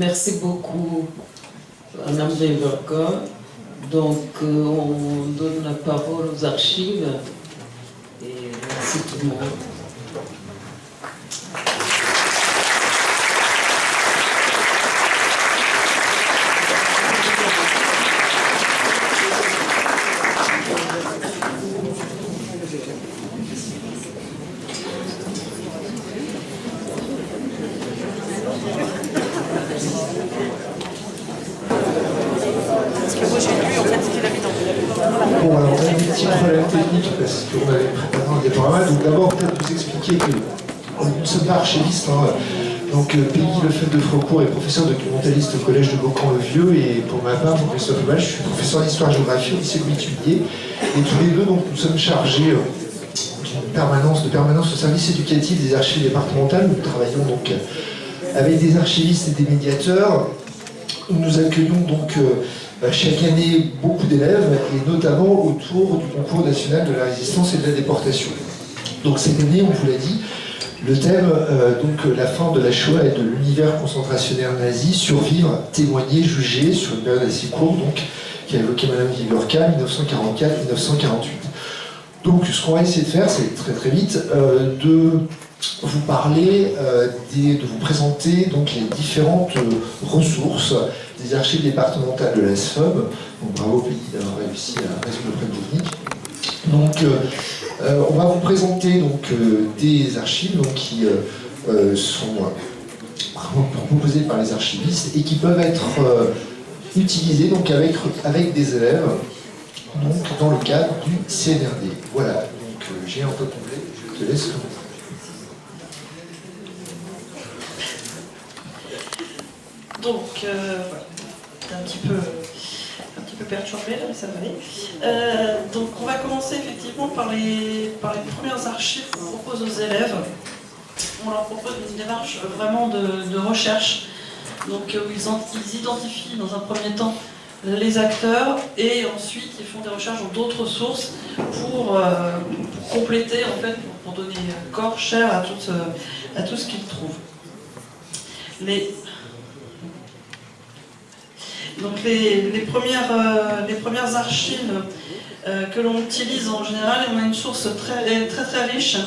Merci beaucoup, Madame Weverka. Donc, on donne la parole aux archives. Et merci tout le monde. Bon, alors on a des petits problèmes techniques parce qu'on avait préparé un diaporama. Donc d'abord, peut-être vous expliquer que nous ne sommes pas archivistes. Donc Peggy Lefebvre de Frocourt est professeur documentaliste au collège de Beaucamp-le-Vieux, et pour ma part, Christophe Lebal, je suis professeur d'histoire-géographie au lycée Louis Tuillier. Et tous les deux, donc, nous sommes chargés de permanence au service éducatif des archives départementales. Nous travaillons donc avec des archivistes et des médiateurs. Nous accueillons donc chaque année beaucoup d'élèves, et notamment autour du concours national de la résistance et de la déportation. Donc cette année, on vous l'a dit, le thème, donc la fin de la Shoah et de l'univers concentrationnaire nazi, survivre, témoigner, juger, sur une période assez courte, donc, qui a évoqué Madame Weverka, 1944-1948. Donc ce qu'on va essayer de faire, c'est très très vite, de vous parler, de vous présenter donc les différentes ressources des archives départementales de la SFOM. Donc bravo Peggy d'avoir réussi à résoudre le problème technique. Donc on va vous présenter donc, des archives donc, qui sont proposées par les archivistes et qui peuvent être utilisées donc, avec des élèves donc, dans le cadre du CNRD. Voilà, donc j'ai un peu complet, je te laisse commencer. Donc, voilà, c'est un petit peu perturbé là, mais ça va aller. Donc, on va commencer effectivement par les premières archives qu'on propose aux élèves. On leur propose une démarche vraiment de recherche, donc où ils identifient dans un premier temps les acteurs, et ensuite ils font des recherches dans d'autres sources pour compléter, en fait, pour donner corps, chair à tout ce qu'ils trouvent. Donc les premières archives que l'on utilise en général, on a une source très très, très riche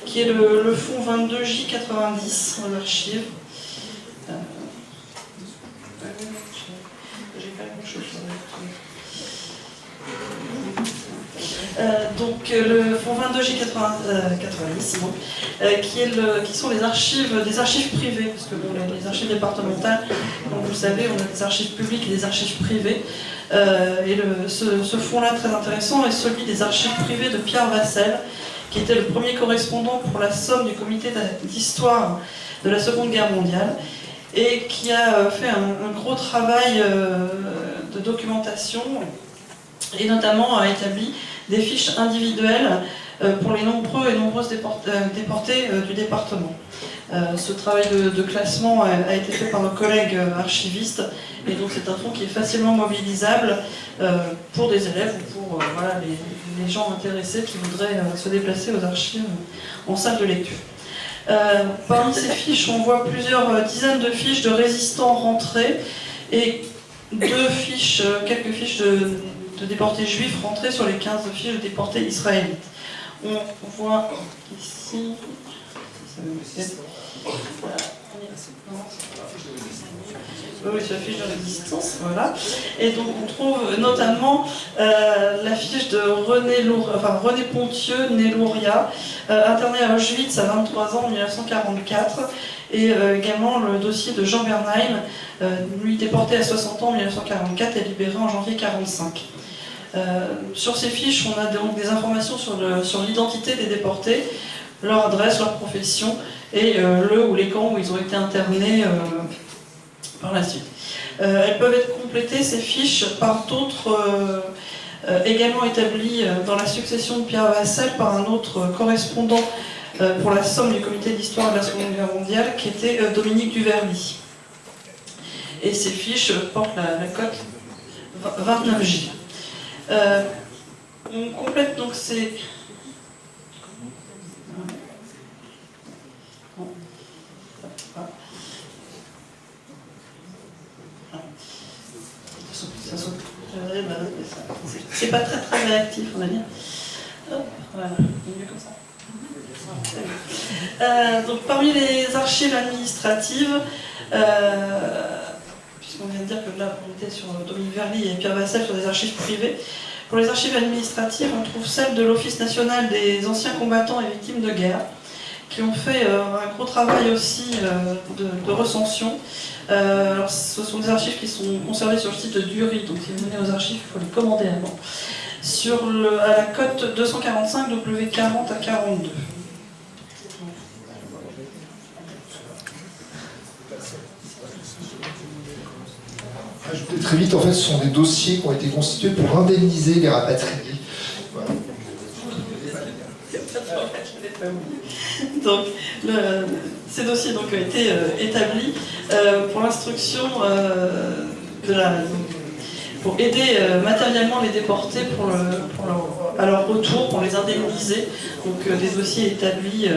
qui est le fonds 22J90 en archives. J'ai pas grand-chose sur donc le fonds 22J90 qui sont les archives, des archives privées, parce que bon, les archives départementales, comme vous le savez, on a des archives publiques et des archives privées, et ce fonds-là très intéressant est celui des archives privées de Pierre Vassel, qui était le premier correspondant pour la Somme du comité d'histoire de la Seconde Guerre mondiale, et qui a fait un gros travail de documentation, et notamment a établi des fiches individuelles pour les nombreux et nombreuses déportés du département. Ce travail de classement a été fait par nos collègues archivistes, et donc c'est un fonds qui est facilement mobilisable pour des élèves ou pour voilà, les gens intéressés qui voudraient se déplacer aux archives en salle de lecture. Parmi ces fiches, on voit plusieurs dizaines de fiches de résistants rentrés et quelques fiches de déportés juifs rentrés sur les 15 fiches de déportés israélites. On voit ici... Oui, c'est la fiche de résistance, voilà. Et donc on trouve notamment la fiche de René Pontieux, né Louria, interné à Auschwitz à 23 ans en 1944, et également le dossier de Jean Bernheim, lui déporté à 60 ans en 1944 et libéré en janvier 1945. Sur ces fiches, on a donc des informations sur l'identité des déportés, leur adresse, leur profession, et le ou les camps où ils ont été internés par la suite. Elles peuvent être complétées, ces fiches, par d'autres également établies dans la succession de Pierre Vassel par un autre correspondant pour la Somme du comité d'histoire de la Seconde Guerre mondiale, qui était Dominique Duverly. Et ces fiches portent la cote 29J. On complète donc ces... C'est pas très très réactif, on va dire. Hop, voilà, mieux comme ça. Donc parmi les archives administratives, puisqu'on vient de dire que là on était sur Dominique Verly et Pierre Vassel sur des archives privées, pour les archives administratives, on trouve celle de l'Office national des anciens combattants et victimes de guerre, qui ont fait un gros travail aussi de recension. Alors, ce sont des archives qui sont conservées sur le site d'URI, donc si vous venez aux archives, il faut les commander avant. À la cote 245 W40 à 42. Ajouter très vite, en fait, ce sont des dossiers qui ont été constitués pour indemniser les rapatriés. Voilà. Donc, ces dossiers donc, ont été établis pour l'instruction pour aider matériellement les déportés à leur retour, pour les indemniser. Donc des dossiers établis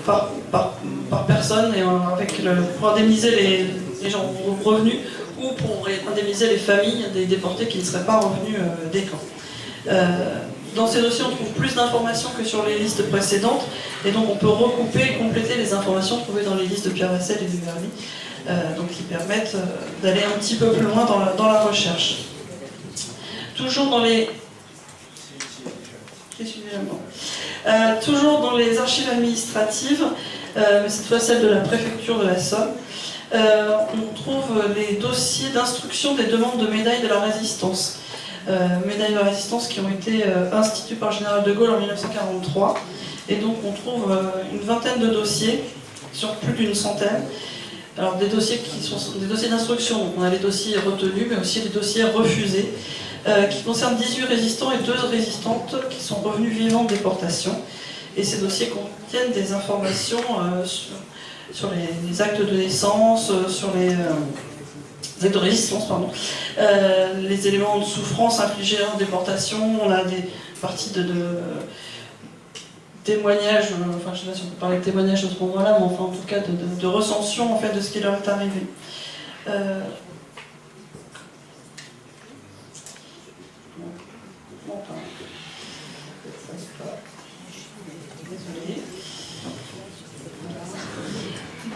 par personne et pour indemniser les gens revenus ou pour indemniser les familles des déportés qui ne seraient pas revenus des camps. Dans ces dossiers, on trouve plus d'informations que sur les listes précédentes, et donc on peut recouper et compléter les informations trouvées dans les listes de Pierre Vassel et de Verly, donc qui permettent d'aller un petit peu plus loin dans la recherche. Toujours dans les... toujours dans les archives administratives, mais cette fois celle de la préfecture de la Somme, on trouve les dossiers d'instruction des demandes de médailles de la Résistance. Médailles de la Résistance qui ont été instituées par le général de Gaulle en 1943. Et donc on trouve une vingtaine de dossiers, sur plus d'une centaine. Alors des dossiers qui sont des dossiers d'instruction, donc on a les dossiers retenus, mais aussi les dossiers refusés, qui concernent 18 résistants et 2 résistantes qui sont revenus vivants de déportation. Et ces dossiers contiennent des informations sur les actes de naissance, sur les actes de résistance, pardon, les éléments de souffrance infligés en déportation. On a des parties de témoignages, enfin je ne sais pas si on peut parler de témoignages à ce moment-là, mais enfin en tout cas de recension en fait de ce qui leur est arrivé. Désolée.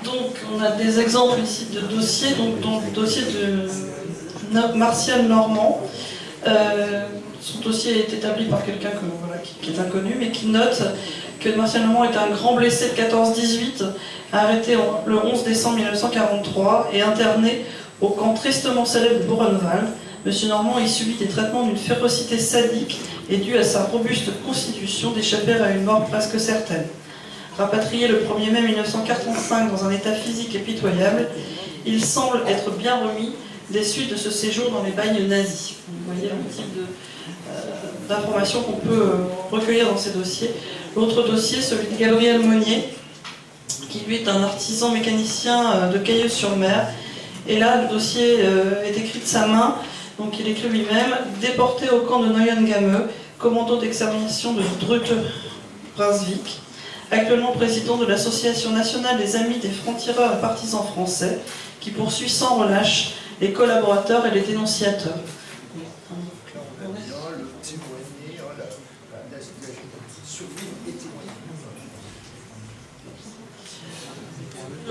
Donc on a des exemples ici de dossiers, donc dans le dossier de Martial Normand. Son dossier est établi par quelqu'un qui est inconnu, mais qui note que Martial Normand est un grand blessé de 14-18, arrêté le 11 décembre 1943 et interné au camp tristement célèbre de Buchenwald. M. Normand y subit des traitements d'une férocité sadique et dû à sa robuste constitution d'échapper à une mort presque certaine. Rapatrié le 1er mai 1945 dans un état physique impitoyable, il semble être bien remis des suites de ce séjour dans les bagnes nazis. Vous voyez le type d'informations qu'on peut recueillir dans ces dossiers. L'autre dossier, celui de Gabriel Monnier, qui lui est un artisan mécanicien de Cailleuse-sur-Mer. Et là, le dossier est écrit de sa main, donc il écrit lui-même « Déporté au camp de Neuengamme, commando d'extermination de Drute-Brunswick, actuellement président de l'Association nationale des amis des francs-tireurs et partisans français, qui poursuit sans relâche les collaborateurs et les dénonciateurs. »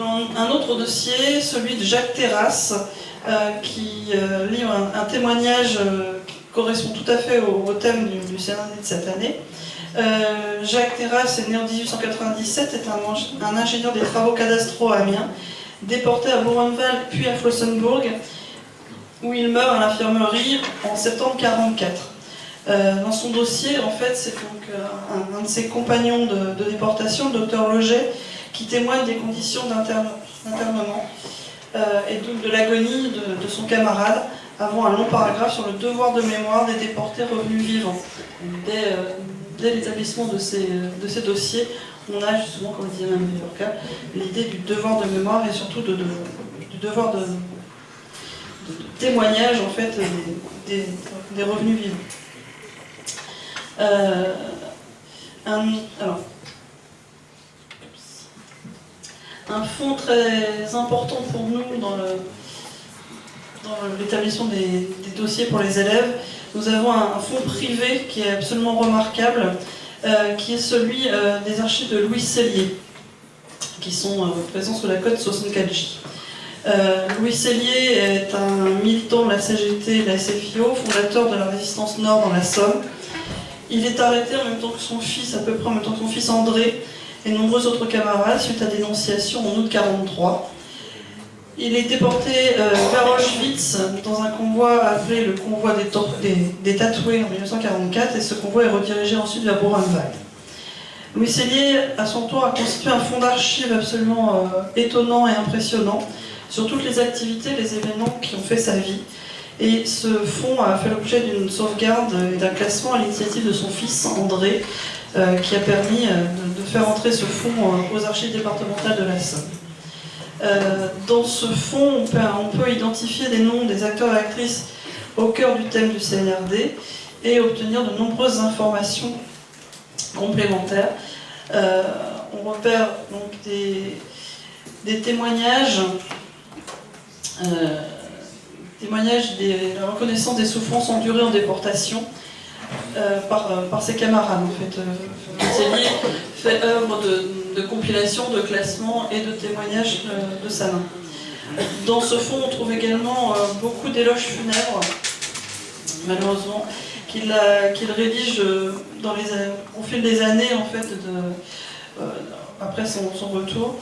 Un autre dossier, celui de Jacques Terrasse, qui livre un témoignage qui correspond tout à fait au thème du CNRD de cette année. Jacques Terrasse est né en 1897, est un ingénieur des travaux cadastraux à Amiens, déporté à Buchenwald puis à Flossenburg, où il meurt à l'infirmerie en septembre 1944. Dans son dossier, en fait, c'est donc un de ses compagnons de déportation, le docteur Loget, qui témoigne des conditions d'internement et donc de l'agonie de son camarade, avant un long paragraphe sur le devoir de mémoire des déportés revenus vivants. Dès l'établissement de ces dossiers, on a justement, comme le disait Mme Mallorca, l'idée du devoir de mémoire et surtout du devoir de témoignage en fait, des revenus vivants. Un fonds très important pour nous dans l'établissement des dossiers pour les élèves, nous avons un fonds privé qui est absolument remarquable, qui est celui des archives de Louis Sellier, qui sont présents sous la cote 64J. Louis Sellier est un militant de la CGT et de la SFIO, fondateur de la résistance Nord dans la Somme. Il est arrêté en même temps que son fils, à peu près en même temps que son fils André, et nombreux autres camarades, suite à dénonciation en août 1943. Il est déporté vers Auschwitz dans un convoi appelé le convoi des tatoués en 1944, et ce convoi est redirigé ensuite vers Buchenwald. Louis Sellier, à son tour, a constitué un fonds d'archives absolument étonnant et impressionnant sur toutes les activités, les événements qui ont fait sa vie. Et ce fonds a fait l'objet d'une sauvegarde et d'un classement à l'initiative de son fils André, qui a permis de faire entrer ce fonds aux archives départementales de la Somme. Dans ce fonds, on peut identifier des noms des acteurs et actrices au cœur du thème du CNRD et obtenir de nombreuses informations complémentaires. On repère donc des témoignages, de la reconnaissance des souffrances endurées en déportation par ses camarades. En fait, Sellier fait œuvre de compilation, de classement et de témoignages de sa main. Dans ce fonds, on trouve également beaucoup d'éloges funèbres, malheureusement, qu'il rédige au fil des années, en fait, après son retour.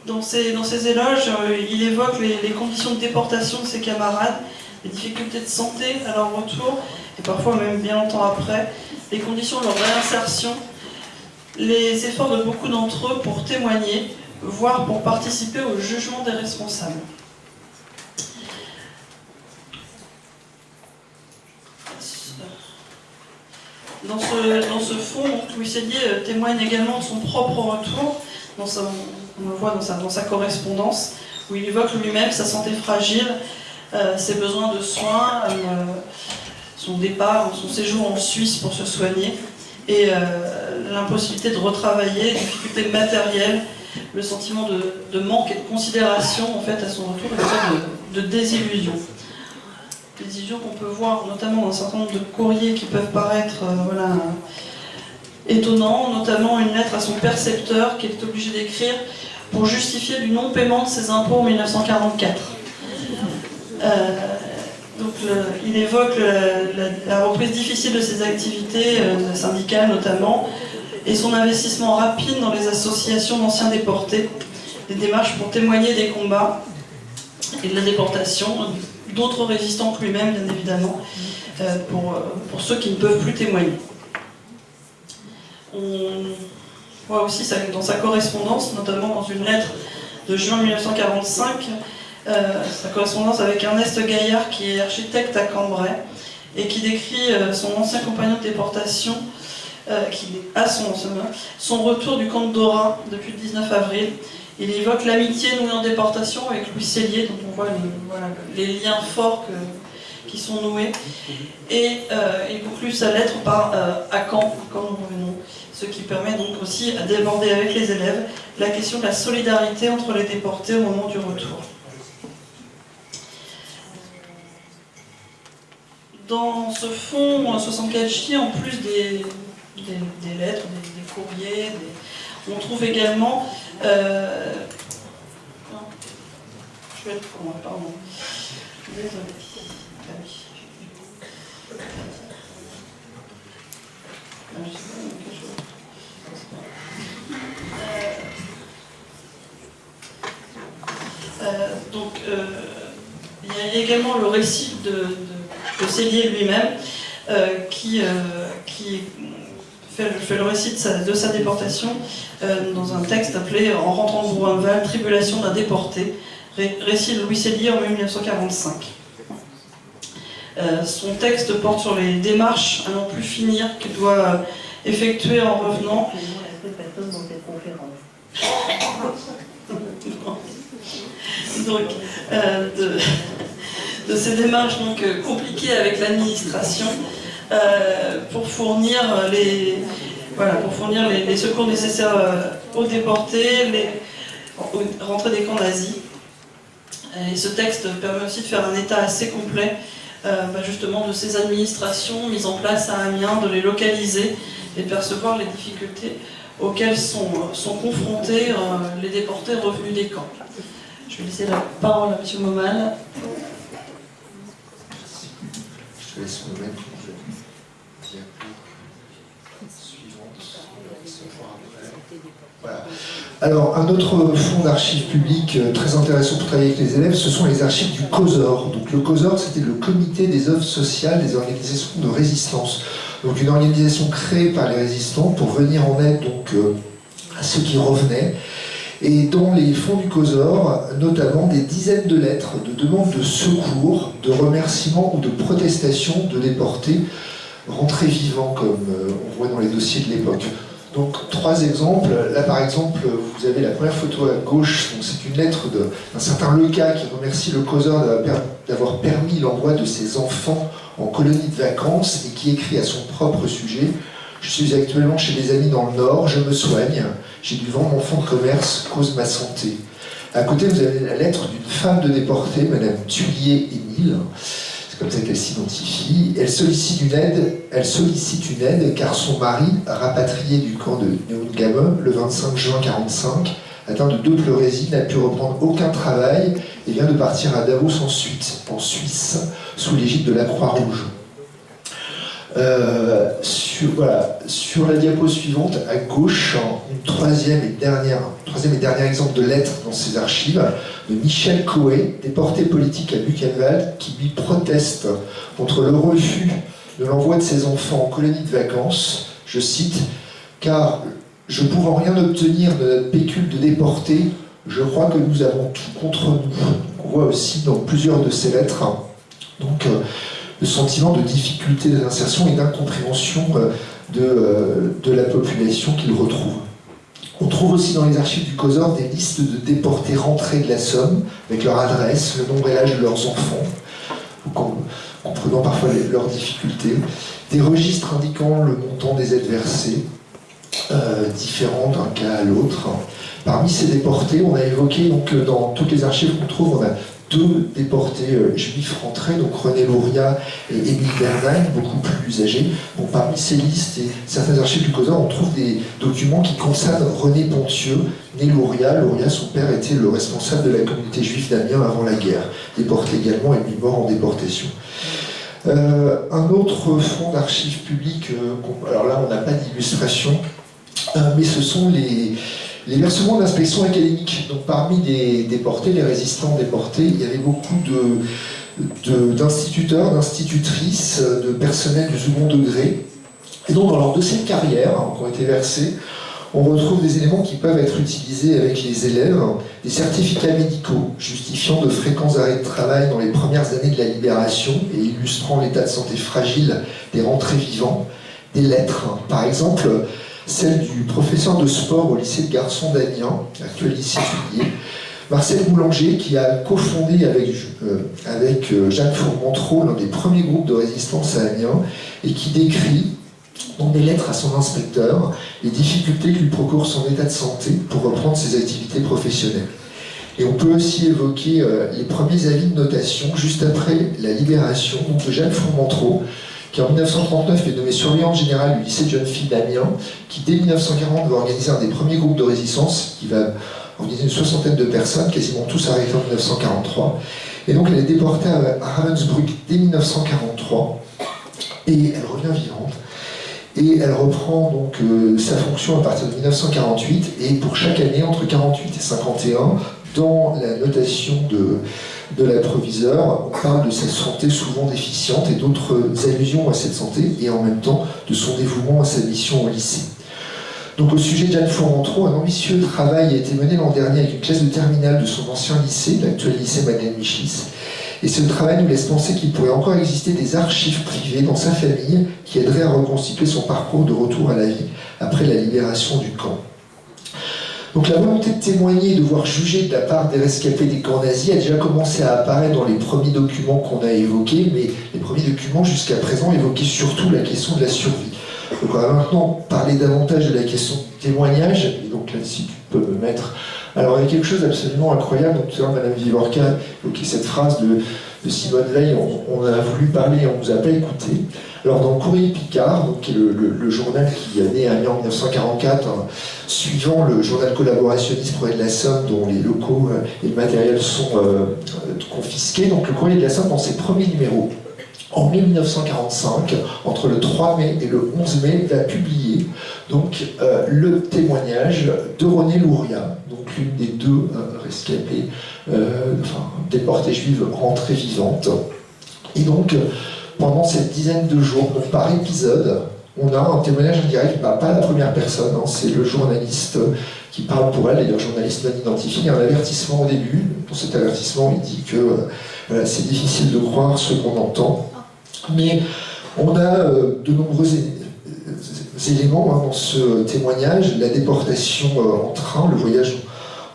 Dans ses éloges, il évoque les conditions de déportation de ses camarades, les difficultés de santé à leur retour, et parfois même bien longtemps après, les conditions de leur réinsertion, les efforts de beaucoup d'entre eux pour témoigner, voire pour participer au jugement des responsables. Dans ce fond, Louis Sellier témoigne également de son propre retour, on le voit dans sa correspondance, où il évoque lui-même sa santé fragile, ses besoins de soins, son départ, son séjour en Suisse pour se soigner, et l'impossibilité de retravailler, les difficultés matérielles, le sentiment de manque et de considération en fait, à son retour, une sorte de désillusion. Désillusion qu'on peut voir notamment dans un certain nombre de courriers qui peuvent paraître étonnants, notamment une lettre à son percepteur qu'il est obligé d'écrire pour justifier du non-paiement de ses impôts en 1944. Il évoque la reprise difficile de ses activités syndicales notamment, et son investissement rapide dans les associations d'anciens déportés, des démarches pour témoigner des combats et de la déportation, d'autres résistants que lui-même bien évidemment, pour ceux qui ne peuvent plus témoigner. On voit aussi dans sa correspondance, notamment dans une lettre de juin 1945, sa correspondance avec Ernest Gaillard, qui est architecte à Cambrai, et qui décrit son ancien compagnon de déportation, qui a son retour du camp de Dora depuis le 19 avril. Il évoque l'amitié nouée en déportation avec Louis Sellier, dont on voit les liens forts qui sont noués. Et il conclut sa lettre par à quand nous revenons, ce qui permet donc aussi d'aborder avec les élèves la question de la solidarité entre les déportés au moment du retour. Dans ce fonds 64J, en plus des lettres, des courriers, on trouve également... je vais être pour moi, pardon. Désolée. Il y a également le récit de Sellier lui-même qui fait le récit de sa déportation dans un texte appelé « En rentrant de Buchenwald, tribulation d'un déporté », récit de Louis Sellier en mai 1945. Son texte porte sur les démarches à n'en plus finir qu'il doit effectuer en revenant. Donc, de ces démarches compliquées avec l'administration pour fournir les secours nécessaires aux déportés, rentrée des camps nazis. Et ce texte permet aussi de faire un état assez complet justement de ces administrations mises en place à Amiens, de les localiser et de percevoir les difficultés auxquelles sont confrontés les déportés revenus des camps. Je vais laisser la parole à M. Momal. Je te laisse me mettre suivante. Voilà. Alors, un autre fonds d'archives publiques très intéressant pour travailler avec les élèves, ce sont les archives du COSOR. Donc le COSOR, c'était le Comité des œuvres sociales des organisations de résistance. Donc une organisation créée par les résistants pour venir en aide à ceux qui revenaient. Et dans les fonds du COSOR, notamment des dizaines de lettres de demandes de secours, de remerciements ou de protestations de déportés rentrés vivants, comme on voit dans les dossiers de l'époque. Donc, 3 exemples. Là, par exemple, vous avez la première photo à gauche. C'est une lettre d'un certain Leca qui remercie le COSOR d'avoir permis l'envoi de ses enfants en colonie de vacances et qui écrit à son propre sujet « Je suis actuellement chez des amis dans le Nord, je me soigne, j'ai dû vendre mon fonds de commerce, cause ma santé. » À côté, vous avez la lettre d'une femme de déportée, Madame Tullier-Émile. C'est comme ça qu'elle s'identifie. Elle sollicite une aide car son mari, rapatrié du camp de Neuengamme le 25 juin 1945, atteint de 2 pleurésie, n'a pu reprendre aucun travail et vient de partir à Davos en Suisse, sous l'égide de la Croix-Rouge. Sur la diapo suivante, à gauche, un troisième et dernier exemple de lettre dans ses archives, de Michel Coé, déporté politique à Buchenwald, qui lui proteste contre le refus de l'envoi de ses enfants en colonie de vacances, je cite, « Car je pouvant rien obtenir de notre pécule de déportés, je crois que nous avons tout contre nous. » On voit aussi dans plusieurs de ces lettres le sentiment de difficulté d'insertion et d'incompréhension de la population qu'il retrouve. On trouve aussi dans les archives du COSOR des listes de déportés rentrés de la Somme, avec leur adresse, le nom et l'âge de leurs enfants, comprenant parfois leurs difficultés, des registres indiquant le montant des aides versées, différents d'un cas à l'autre. Parmi ces déportés, on a évoqué, dans toutes les archives qu'on trouve, on a 2 déportés juifs rentrés, donc René Louria et Émile Bernheim, beaucoup plus âgés. Bon, parmi ces listes et certaines archives du COSOR, on trouve des documents qui concernent René Pontieux, né Louria. Louria, son père, était le responsable de la communauté juive d'Amiens avant la guerre, déporté également et lui mort en déportation. Un autre fonds d'archives publiques, alors là on n'a pas d'illustration, mais ce sont les versements d'inspection académique. Donc parmi les déportés, les résistants déportés, il y avait beaucoup d'instituteurs, d'institutrices, de personnel du second degré. Et donc dans leur dossier de carrière, qui ont été versés, on retrouve des éléments qui peuvent être utilisés avec les élèves, des certificats médicaux justifiant de fréquents arrêts de travail dans les premières années de la libération et illustrant l'état de santé fragile des rentrés vivants, des lettres, par exemple celle du professeur de sport au lycée de garçons d'Amiens, actuel lycée Tullier, Marcel Boulanger, qui a cofondé avec Jacques Fourmentreau l'un des premiers groupes de résistance à Amiens, et qui décrit dans des lettres à son inspecteur les difficultés que lui procure son état de santé pour reprendre ses activités professionnelles. Et on peut aussi évoquer les premiers avis de notation juste après la libération de Jacques Fourmentreau, qui en 1939 est nommé surveillant général du lycée de jeunes filles d'Amiens, qui dès 1940 va organiser un des premiers groupes de résistance, qui va organiser une 60aine de personnes, quasiment tous arrêtés en 1943. Et donc elle est déportée à Ravensbrück dès 1943, et elle revient vivante. Et elle reprend donc sa fonction à partir de 1948, et pour chaque année, entre 48 et 51, dans la notation de l'approviseur, on parle de sa santé souvent déficiente et d'autres allusions à cette santé, et en même temps de son dévouement à sa mission au lycée. Donc au sujet de Jeanne Fourmentreau, un ambitieux travail a été mené l'an dernier avec une classe de terminale de son ancien lycée, l'actuel lycée Madeleine Michlis. Et ce travail nous laisse penser qu'il pourrait encore exister des archives privées dans sa famille qui aideraient à reconstituer son parcours de retour à la vie après la libération du camp. Donc la volonté de témoigner et de voir juger de la part des rescapés des camps nazis a déjà commencé à apparaître dans les premiers documents qu'on a évoqués, mais les premiers documents jusqu'à présent évoquaient surtout la question de la survie. Donc on va maintenant parler davantage de la question du témoignage, et donc là, si tu peux me mettre... Alors il y a quelque chose d'absolument incroyable, donc tout à l'heure Madame Vivorca évoquait cette phrase de Simone Veil, on a voulu parler, on ne nous a pas écouté. Alors dans Courrier Picard, donc, qui est le journal qui est né en 1944, suivant le journal collaborationniste Courrier de la Somme, dont les locaux et le matériel sont confisqués, donc le Courrier de la Somme, dans ses premiers numéros, en 1945, entre le 3 mai et le 11 mai, va publier donc, le témoignage de Renée Louria, donc l'une des deux rescapées, déportées juives rentrées vivantes. Et donc, pendant cette dizaine de jours, donc par épisode, on a un témoignage indirect, pas la première personne, c'est le journaliste qui parle pour elle, d'ailleurs journaliste non identifié. Il y a un avertissement au début. Pour cet avertissement, il dit que c'est difficile de croire ce qu'on entend. Mais on a de nombreux éléments dans ce témoignage, la déportation en train, le voyage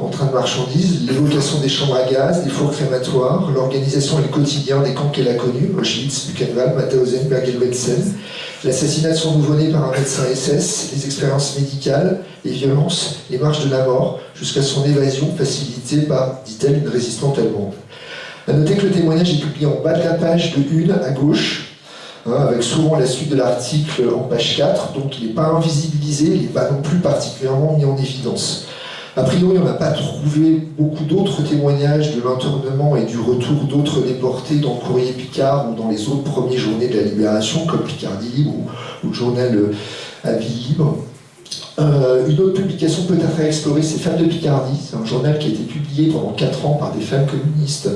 en train de marchandises, l'évocation des chambres à gaz, des fours crématoires, l'organisation et le quotidien des camps qu'elle a connus, Auschwitz, Buchenwald, Mauthausen, Bergen-Belsen, l'assassinat de son nouveau-né par un médecin SS, les expériences médicales, les violences, les marches de la mort, jusqu'à son évasion facilitée par, dit-elle, une résistante allemande. A noter que le témoignage est publié en bas de la page de une à gauche, avec souvent la suite de l'article en page 4, donc il n'est pas invisibilisé, il n'est pas non plus particulièrement mis en évidence. A priori, on n'a pas trouvé beaucoup d'autres témoignages de l'internement et du retour d'autres déportés dans le Courrier Picard ou dans les autres premières journées de la Libération, comme Picardie Libre ou le journal à vie libre. Une autre publication peut-être à explorer, c'est Femmes de Picardie. C'est un journal qui a été publié pendant 4 ans par des femmes communistes.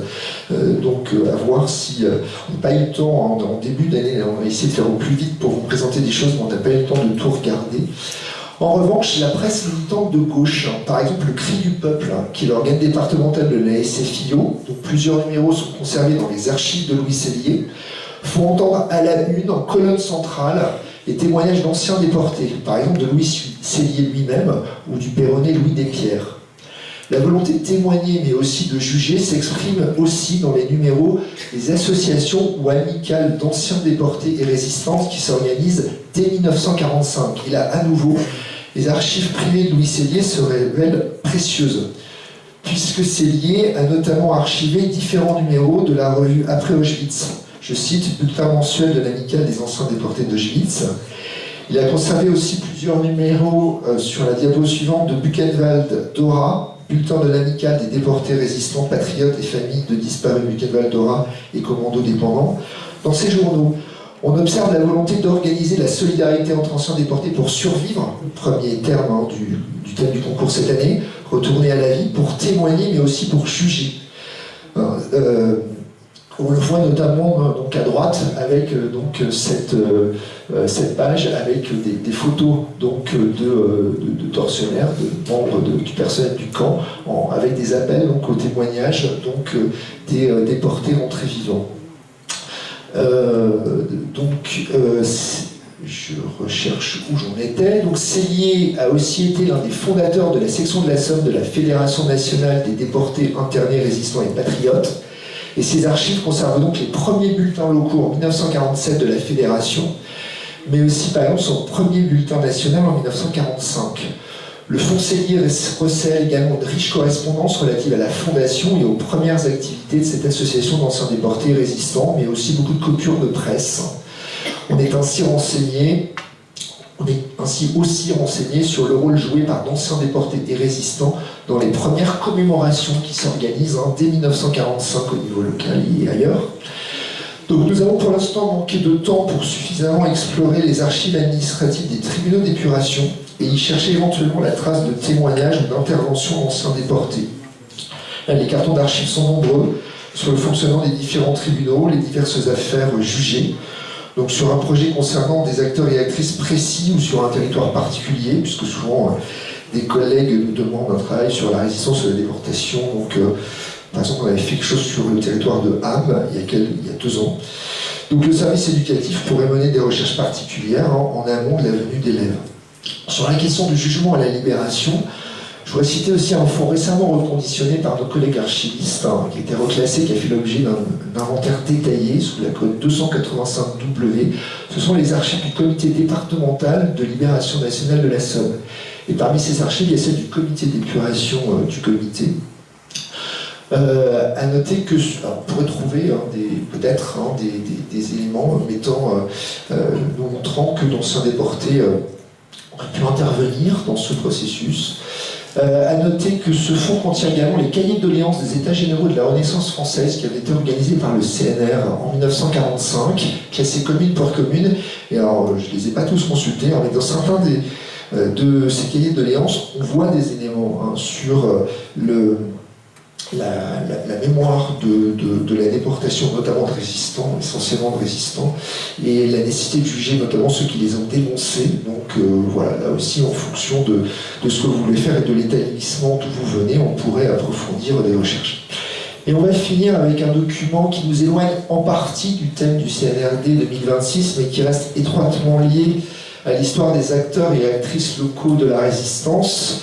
Donc à voir si on n'a pas eu le temps, en début d'année, on va essayer de faire au plus vite pour vous présenter des choses, mais on n'a pas eu le temps de tout regarder. En revanche, la presse militante de gauche, par exemple le Cri du Peuple, qui est l'organe départemental de la SFIO, donc plusieurs numéros sont conservés dans les archives de Louis Sellier, font entendre à la une, en colonne centrale, les témoignages d'anciens déportés, par exemple de Louis Sellier lui-même ou du Peyronnet Louis Despierres. La volonté de témoigner, mais aussi de juger, s'exprime aussi dans les numéros des associations ou amicales d'anciens déportés et résistantes qui s'organisent dès 1945. Et là, à nouveau, les archives privées de Louis Sellier se révèlent précieuses, puisque Sellier a notamment archivé différents numéros de la revue Après Auschwitz. Je cite, bulletin mensuel de l'amicale des anciens déportés d'Auschwitz. Il a conservé aussi plusieurs numéros sur la diapo suivante de Buchenwald Dora, bulletin de l'amicale des déportés résistants, patriotes et familles de disparus Buchenwald Dora et commandos dépendants. Dans ces journaux, on observe la volonté d'organiser la solidarité entre anciens déportés pour survivre, le premier terme du thème du concours cette année, retourner à la vie, pour témoigner mais aussi pour juger. On le voit notamment donc à droite avec cette page avec des photos donc, de tortionnaires, de membres du personnel du camp, avec des appels donc, au témoignage donc, des déportés rentrés vivants. Je recherche où j'en étais. Donc Sellier a aussi été l'un des fondateurs de la section de la Somme de la Fédération nationale des déportés internés, résistants et patriotes. Et ces archives conservent donc les premiers bulletins locaux en 1947 de la Fédération, mais aussi par exemple son premier bulletin national en 1945. Le Fonds Sellier recèle également de riches correspondances relatives à la fondation et aux premières activités de cette association d'anciens déportés résistants, mais aussi beaucoup de coupures de presse. On est ainsi aussi renseigné sur le rôle joué par d'anciens déportés et résistants dans les premières commémorations qui s'organisent dès 1945 au niveau local et ailleurs. Donc nous avons pour l'instant manqué de temps pour suffisamment explorer les archives administratives des tribunaux d'épuration et y chercher éventuellement la trace de témoignages ou d'interventions d'anciens déportés. Les cartons d'archives sont nombreux sur le fonctionnement des différents tribunaux, les diverses affaires jugées, donc sur un projet concernant des acteurs et actrices précis ou sur un territoire particulier, puisque souvent des collègues nous demandent un travail sur la résistance et la déportation. Donc, par exemple, on avait fait quelque chose sur le territoire de Ham il y a 2 ans. Donc le service éducatif pourrait mener des recherches particulières en amont de la venue d'élèves. Sur la question du jugement à la libération, je Je voudrais citer aussi un fonds récemment reconditionné par nos collègues archivistes, qui a été reclassé, qui a fait l'objet d'un inventaire détaillé sous la code 285W. Ce sont les archives du comité départemental de libération nationale de la Somme. Et parmi ces archives, il y a celle du comité d'épuration du comité. À noter que on pourrait trouver peut-être des éléments nous montrant que d'anciens déportés auraient pu intervenir dans ce processus. À noter que ce fonds contient également les cahiers de doléances des États généraux de la Renaissance française qui avaient été organisés par le CNR en 1945, classés commune pour commune. Et alors, je ne les ai pas tous consultés, mais dans certains de ces cahiers de doléances, on voit des éléments sur la mémoire de la déportation, notamment de résistants, essentiellement de résistants, et la nécessité de juger notamment ceux qui les ont dénoncés. Donc voilà, là aussi, en fonction de ce que vous voulez faire et de l'établissement d'où vous venez, on pourrait approfondir des recherches. Et on va finir avec un document qui nous éloigne en partie du thème du CNRD 2026, mais qui reste étroitement lié à l'histoire des acteurs et actrices locaux de la résistance.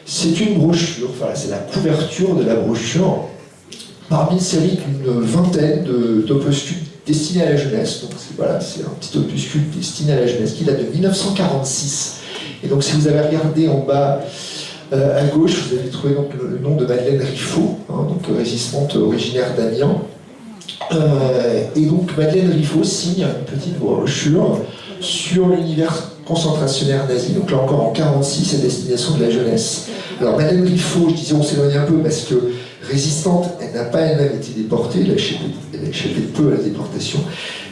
C'est une brochure, enfin c'est la couverture de la brochure, parmi une série d'une vingtaine d'opuscules destinés à la jeunesse. Donc c'est un petit opuscule destiné à la jeunesse qui date de 1946. Et donc si vous avez regardé en bas à gauche, vous allez trouver donc le nom de Madeleine Riffaut, donc résistante originaire d'Amiens. Et donc Madeleine Riffaut signe une petite brochure sur l'univers concentrationnaire nazi, donc là encore en 1946 à destination de la jeunesse. Alors Madeleine Riffaut, je disais on s'éloigne un peu parce que résistante, elle n'a pas elle-même été déportée, elle a échappé peu à la déportation,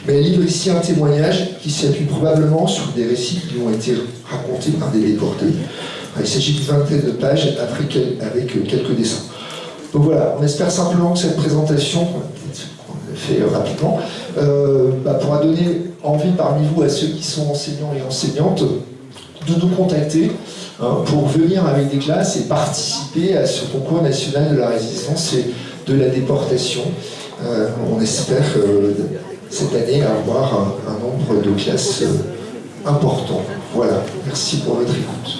mais elle livre ici un témoignage qui s'appuie probablement sur des récits qui lui ont été racontés par des déportés. Il s'agit d'une vingtaine de pages avec quelques dessins. Donc voilà, on espère simplement que cette présentation, qu'on a fait rapidement, pourra donner envie parmi vous à ceux qui sont enseignants et enseignantes de nous contacter pour venir avec des classes et participer à ce concours national de la résistance et de la déportation. On espère cette année avoir un nombre de classes important. Voilà, merci pour votre écoute.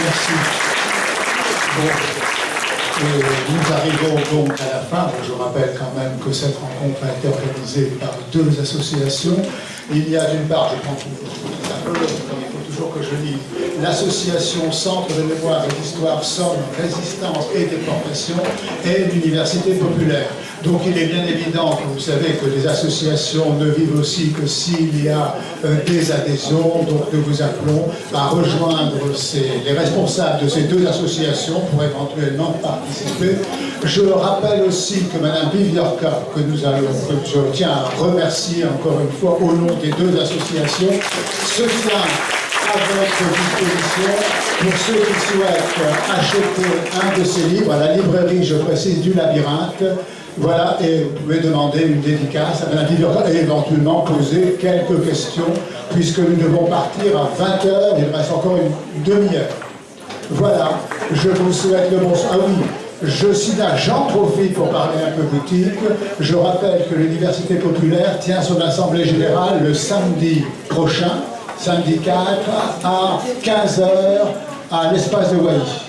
Merci. Bon. Nous arrivons donc à la fin. Je rappelle quand même que cette rencontre a été organisée par deux associations. Il y a d'une part, je prends un peu, il faut toujours que je lise, l'association Centre de mémoire et d'histoire Somme, Résistance et Déportation et l'Université populaire. Donc il est bien évident que vous savez que les associations ne vivent aussi que s'il y a des adhésions. Donc nous vous appelons à rejoindre les responsables de ces deux associations pour éventuellement participer. Je rappelle aussi que Mme Viviorca, que je tiens à remercier encore une fois au nom des deux associations, se tient à votre disposition pour ceux qui souhaitent acheter un de ces livres à la librairie, je précise, du Labyrinthe. Voilà, et vous pouvez demander une dédicace à Mme Viviorca et éventuellement poser quelques questions, puisque nous devons partir à 20h, il reste encore une demi-heure. Voilà, je vous souhaite le bon soir. Ah oui, j'en profite pour parler un peu boutique. Je rappelle que l'Université populaire tient son assemblée générale le samedi prochain, samedi 4, à 15h, à l'espace de Wally.